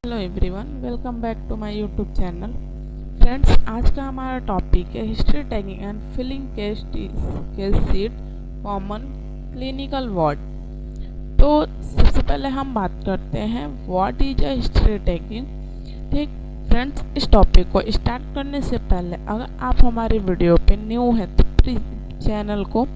Hello everyone, welcome back to my YouTube channel. Friends, आज का हमारा टॉपिक है history taking and filling case sheet common clinical ward. तो सबसे पहले हम बात करते हैं what is a history taking. ठीक फ्रेंड्स, इस टॉपिक को स्टार्ट करने से पहले अगर आप हमारे वीडियो पे न्यू हैं तो प्लीज़ चैनल को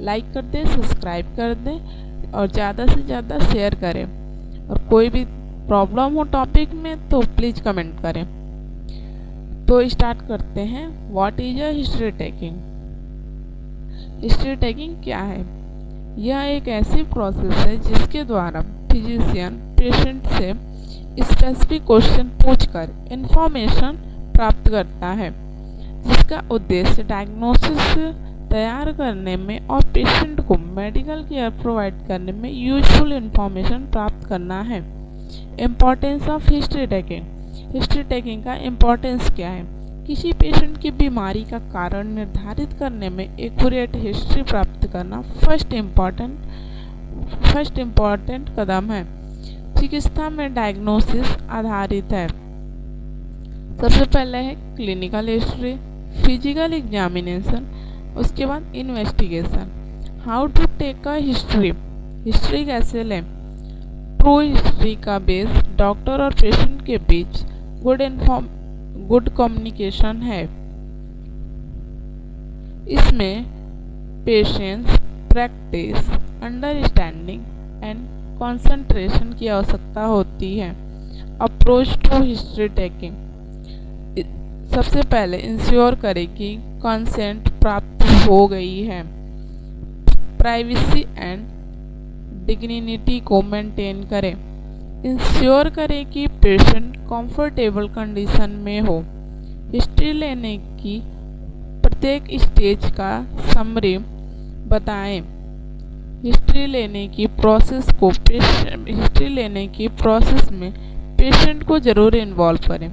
लाइक कर दें, सब्सक्राइब कर दें और ज़्यादा से ज़्यादा शेयर करें। और कोई भी प्रॉब्लम हो टॉपिक में तो प्लीज़ कमेंट करें। तो स्टार्ट करते हैं। What is a history tagging. History tagging क्या है? यह एक ऐसी प्रोसेस है जिसके द्वारा फिजिशियन पेशेंट से स्पेसिफिक क्वेश्चन पूछकर इंफॉर्मेशन प्राप्त करता है, जिसका उद्देश्य डायग्नोसिस तैयार करने में और पेशेंट को मेडिकल केयर प्रोवाइड करने में यूजफुल इंफॉर्मेशन प्राप्त करना है। Importance of history tagging. History tagging का इम्पॉर्टेंस क्या है? किसी पेशेंट की बीमारी का कारण निर्धारित करने में एक्यूरेट हिस्ट्री प्राप्त करना फर्स्ट इम्पॉर्टेंट कदम है। चिकित्सा में डायग्नोसिस आधारित है। सबसे पहले है क्लिनिकल हिस्ट्री, फिजिकल एग्जामिनेशन, उसके बाद investigation. How to take a history. History कैसे लें? ट्रू हिस्ट्री का बेस डॉक्टर और पेशेंट के बीच गुड कम्युनिकेशन है। इसमें patience, practice, understanding and concentration की आवश्यकता होती है। Approach to history taking. सबसे पहले इंश्योर करें कि कंसेंट प्राप्त हो गई है। प्राइवेसी एंड डिग्निटी को मेंटेन करें। इंश्योर करें कि पेशेंट कंफर्टेबल कंडीशन में हो। हिस्ट्री लेने की प्रत्येक स्टेज का समरी बताएं। हिस्ट्री लेने की प्रोसेस में पेशेंट को जरूर इन्वॉल्व करें।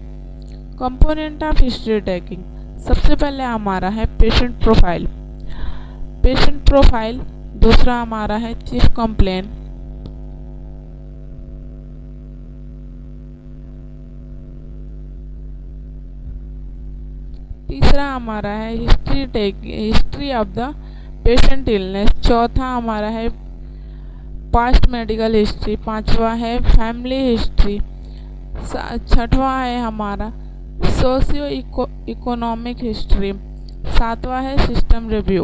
Component of history taking. सबसे पहले हमारा है पेशेंट प्रोफाइल। दूसरा हमारा है चीफ कंप्लेन। तीसरा हमारा है history of the patient illness. चौथा हमारा है पास्ट मेडिकल हिस्ट्री। पांचवा है फैमिली हिस्ट्री। छठवां है हमारा सोशियो इकोनॉमिक हिस्ट्री। सातवां है सिस्टम रिव्यू।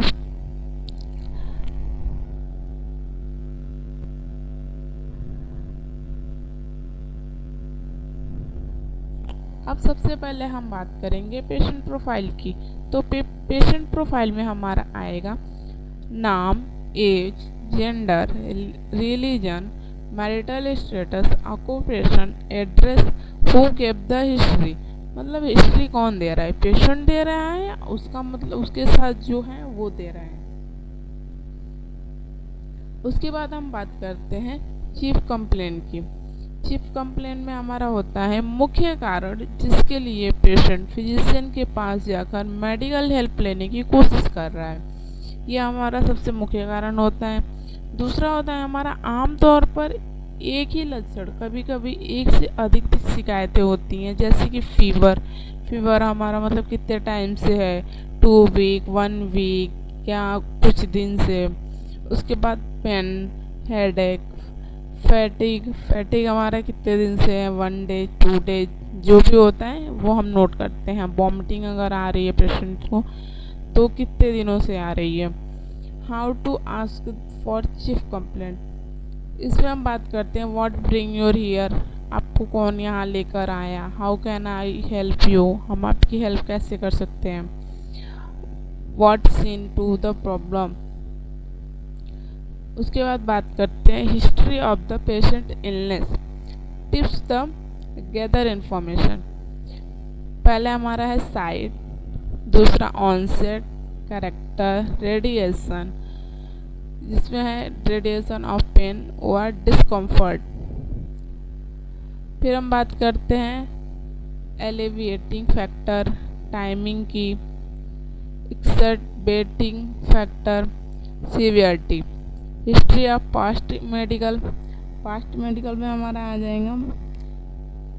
अब सबसे पहले हम बात करेंगे पेशेंट प्रोफाइल की। तो पेशेंट प्रोफाइल में हमारा आएगा नाम, age, gender, religion, marital status, occupation, address, who give the history. मतलब हिस्ट्री कौन दे रहा है? पेशेंट दे रहा है या उसका मतलब उसके साथ जो है वो दे रहा है। उसके बाद हम बात करते हैं चीफ कंप्लेन की। चीफ कंप्लेन में हमारा होता है मुख्य कारण जिसके लिए पेशेंट फिजिशियन के पास जाकर मेडिकल हेल्प लेने की कोशिश कर रहा है। यह हमारा सबसे मुख्य कारण होता है। दूसरा होता है हमारा आमतौर पर एक ही लक्षण, कभी कभी एक से अधिक शिकायतें होती हैं, जैसे कि फीवर हमारा मतलब कितने टाइम से है, 2 वीक, 1 वीक या कुछ दिन से। उसके बाद पेन, हेडेक, फैटिग हमारा कितने दिन से है, 1 डे, 2 डे, जो भी होता है वो हम नोट करते हैं। वॉमिटिंग अगर आ रही है पेशेंट को तो कितने दिनों से आ रही है। How to ask for chief complaint. इसमें हम बात करते हैं व्हाट ब्रिंग योर हियर। आपको कौन यहाँ लेकर आया। How can I help you. हम आपकी हेल्प कैसे कर सकते हैं। What seen to the problem. उसके बाद बात करते हैं history of the patient illness, tips the gather information. पहले हमारा है साइट, दूसरा ऑनसेट, कैरेक्टर, रेडिएशन, जिसमें है रेडिएशन ऑफ पेन और डिस्कम्फर्ट। फिर हम बात करते हैं एलिविएटिंग फैक्टर, टाइमिंग की, exacerbating factor, severity. History of past medical में हमारा आ जाएगा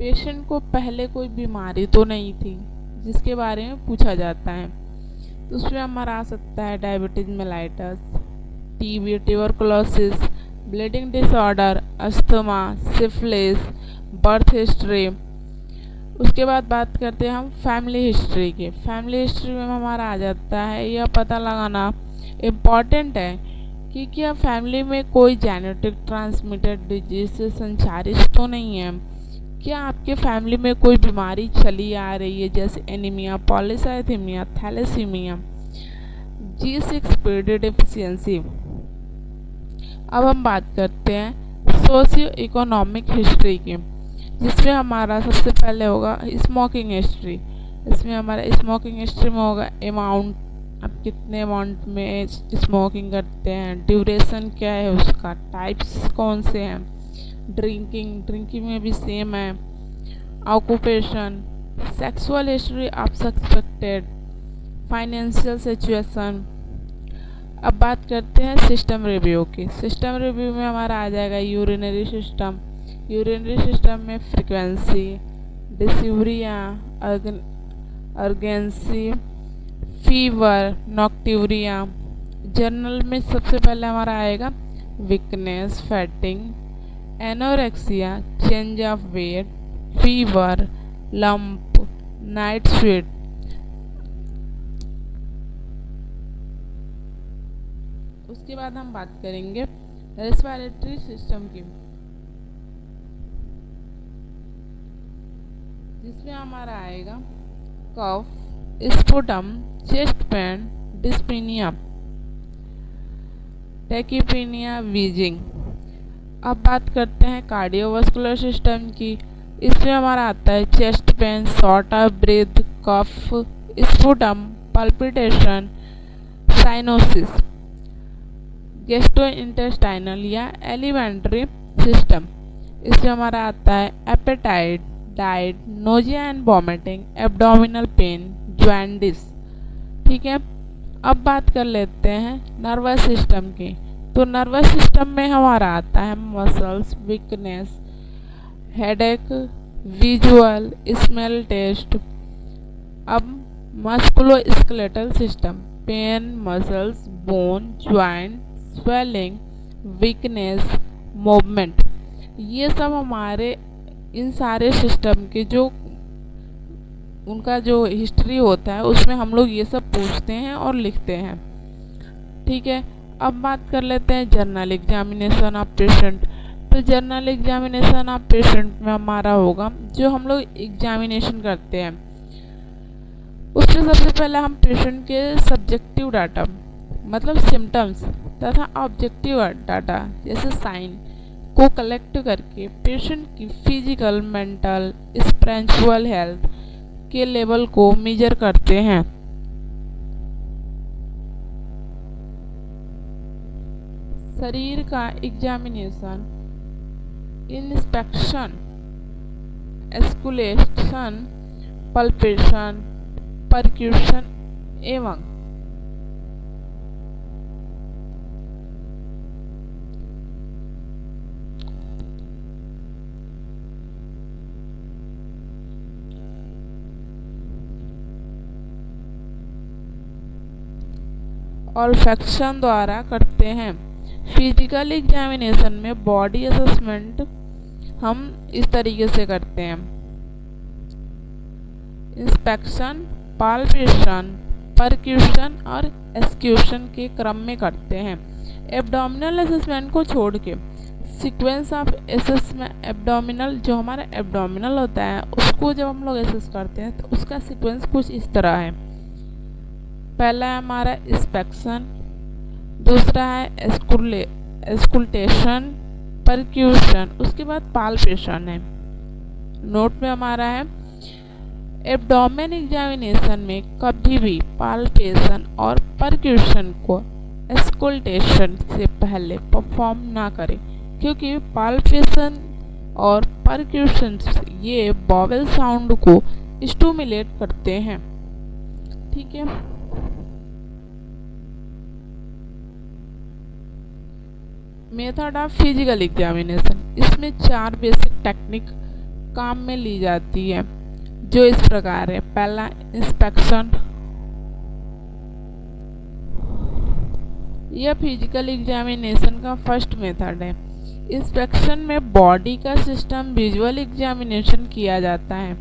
पेशेंट को पहले कोई बीमारी तो नहीं थी जिसके बारे में पूछा जाता है। तो उसमें हमारा आ सकता है diabetes mellitus, TB, tuberculosis, bleeding disorder, asthma, syphilis, birth history. उसके बाद बात करते हैं हम फैमिली हिस्ट्री की। फैमिली हिस्ट्री में हमारा आ जाता है यह पता लगाना इम्पॉर्टेंट है कि क्या फैमिली में कोई जेनेटिक ट्रांसमिटेड डिजीज से संचारित तो नहीं है। क्या आपके फैमिली में कोई बीमारी चली आ रही है जैसे anaemia, polycythaemia, thalassaemia, G6PD deficiency. अब हम बात करते हैं सोशियो इकोनॉमिक हिस्ट्री की, जिसमें हमारा सबसे पहले होगा स्मोकिंग हिस्ट्री। इसमें हमारा स्मोकिंग हिस्ट्री में होगा अमाउंट, आप कितने अमाउंट में स्मोकिंग करते हैं, ड्यूरेशन क्या है उसका, टाइप्स कौन से हैं, ड्रिंकिंग में भी सेम है, occupation, sexual history of suspected, financial situation. अब बात करते हैं सिस्टम रिव्यू की। सिस्टम रिव्यू में हमारा आ जाएगा यूरिनरी सिस्टम। यूरिनरी सिस्टम में frequency, dysuria, urgency, fever, nocturia. General में सबसे पहले हमारा आएगा weakness, fatigue, anorexia, change of weight, fever, lump, night sweat. उसके बाद हम बात करेंगे रेस्पिरेटरी सिस्टम की, जिसमें हमारा आएगा कफ, स्पुटम, चेस्ट पेन, डिस्पीनिया, टैकीपीनिया, वीजिंग। अब बात करते हैं कार्डियोवास्कुलर सिस्टम की। इसमें हमारा आता है chest pain, short of breath, cough, sputum, palpitation, cyanosis. Gastrointestinal या एलिमेंट्री सिस्टम, इसमें हमारा आता है appetite, diet, nausea and vomiting, abdominal pain, jaundice. ठीक है। अब बात कर लेते हैं नर्वस सिस्टम की। तो नर्वस सिस्टम में हमारा आता है muscles, weakness, headache, visual, smell taste. अब musculoskeletal system, pain, muscles, bone, joint, swelling, weakness, movement. ये सब हमारे इन सारे सिस्टम के जो उनका जो हिस्ट्री होता है उसमें हम लोग ये सब पूछते हैं और लिखते हैं। ठीक है। अब बात कर लेते हैं जर्नल एग्जामिनेशन ऑफ पेशेंट। तो जर्नल एग्जामिनेशन ऑफ पेशेंट में हमारा होगा जो हम लोग एग्जामिनेशन करते हैं, उसमें सबसे पहले हम पेशेंट के सब्जेक्टिव डाटा मतलब सिम्टम्स तथा ऑब्जेक्टिव डाटा जैसे साइन को कलेक्ट करके पेशेंट की फिजिकल, मेंटल, स्पिरिचुअल हेल्थ के लेवल को मेजर करते हैं। शरीर का एग्जामिनेशन, इंस्पेक्शन, एस्कुलेशन, पल्पेशन, परक्यूशन एवं ऑल्फैक्शन द्वारा करते हैं। फिजिकल एग्जामिनेशन में बॉडी असेसमेंट हम इस तरीके से करते हैं, इंस्पेक्शन, पाल्पेशन, परक्यूशन और एस्क्यूशन के क्रम में करते हैं। एब्डोमिनल असेसमेंट को छोड़ के सीक्वेंस ऑफ असेसमेंट, एब्डोमिनल जो हमारा एब्डोमिनल होता है उसको जब हम लोग असेस करते हैं तो उसका सीक्वेंस कुछ इस तरह है। पहला है हमारा इंस्पेक्शन, दूसरा है एस्कुल्टेशन, परक्यूशन, उसके बाद पाल्पेशन है। नोट में हमारा है एब्डोमेन एग्जामिनेशन में कभी भी पाल्पेशन और परक्यूशन को एस्कुल्टेशन से पहले परफॉर्म ना करें, क्योंकि पाल्पेशन और परक्यूशन ये वॉवेल साउंड को स्टिमुलेट करते हैं। ठीक है। मेथड ऑफ फिजिकल एग्जामिनेशन, इसमें 4 बेसिक टेक्निक काम में ली जाती है, जो इस प्रकार है। पहला, इंस्पेक्शन। यह फिजिकल एग्जामिनेशन का फर्स्ट मेथड है। इंस्पेक्शन में बॉडी का सिस्टम विजुअल एग्जामिनेशन किया जाता है,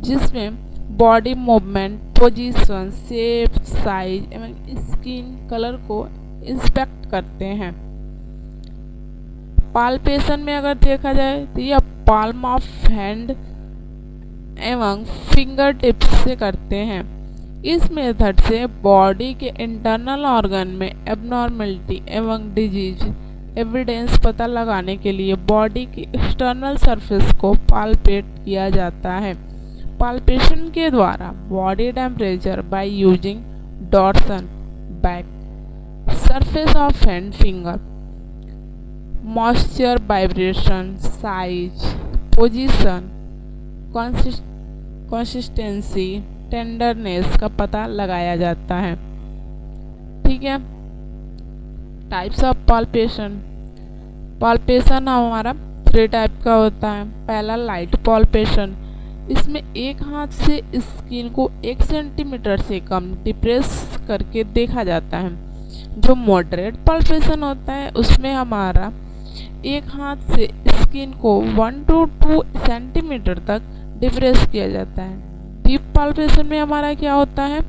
जिसमें body movement, position, shape, size एवं स्किन कलर को इंस्पेक्ट करते हैं। पाल्पेशन में अगर देखा जाए तो यह पाल्म ऑफ हैंड एवं फिंगर टिप्स से करते हैं। इस मेथड से बॉडी के इंटरनल ऑर्गन में एबनॉर्मलिटी एवं डिजीज एविडेंस पता लगाने के लिए बॉडी की एक्सटर्नल सरफेस को पाल्पेट किया जाता है। पाल्पेशन के द्वारा body temperature by using dorsum, back, surface of hand, finger, moisture, vibration, size, position, consistency, tenderness का पता लगाया जाता है। ठीक है। Types of palpation. पाल्पेशन हमारा 3 टाइप का होता है। पहला, लाइट पाल्पेशन। इसमें एक हाथ से स्किन को 1 सेंटीमीटर से कम डिप्रेस करके देखा जाता है। जो मॉडरेट पाल्पेशन होता है उसमें हमारा एक हाथ से स्किन को 1 to 2 सेंटीमीटर तक डिप्रेस किया जाता है। डीप पाल्पेशन में हमारा क्या होता है,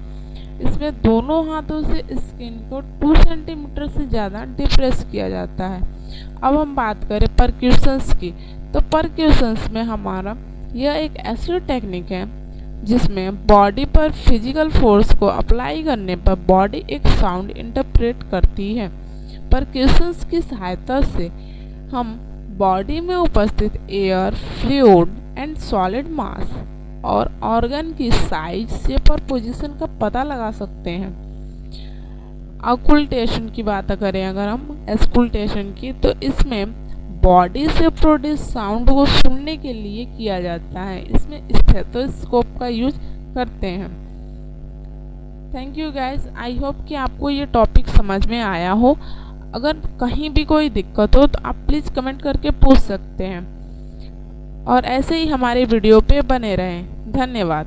इसमें दोनों हाथों से स्किन को 2 सेंटीमीटर से ज़्यादा डिप्रेस किया जाता है। अब हम बात करें परक्यूशंस की, तो परक्यूशंस में हमारा यह एक ऐसी टेक्निक है जिसमें बॉडी पर फिजिकल फोर्स को अप्लाई करने पर बॉडी एक साउंड इंटरप्रेट करती है। परक्यूशंस की सहायता से हम बॉडी में उपस्थित एयर, फ्लूइड एंड सॉलिड मास और ऑर्गन की साइज, शेप और पोजीशन का पता लगा सकते हैं। ऑक्लूटेशन की बात करें अगर हम एक्सक्लूटेशन की, तो इसमें बॉडी से प्रोड्यूस साउंड को सुनने के लिए किया जाता है। इसमें स्टेथोस्कोप का यूज करते हैं। Thank you guys, I hope कि आपको ये टॉपिक समझ में आया हो। अगर कहीं भी कोई दिक्कत हो तो आप प्लीज़ कमेंट करके पूछ सकते हैं, और ऐसे ही हमारे वीडियो पे बने रहें। धन्यवाद।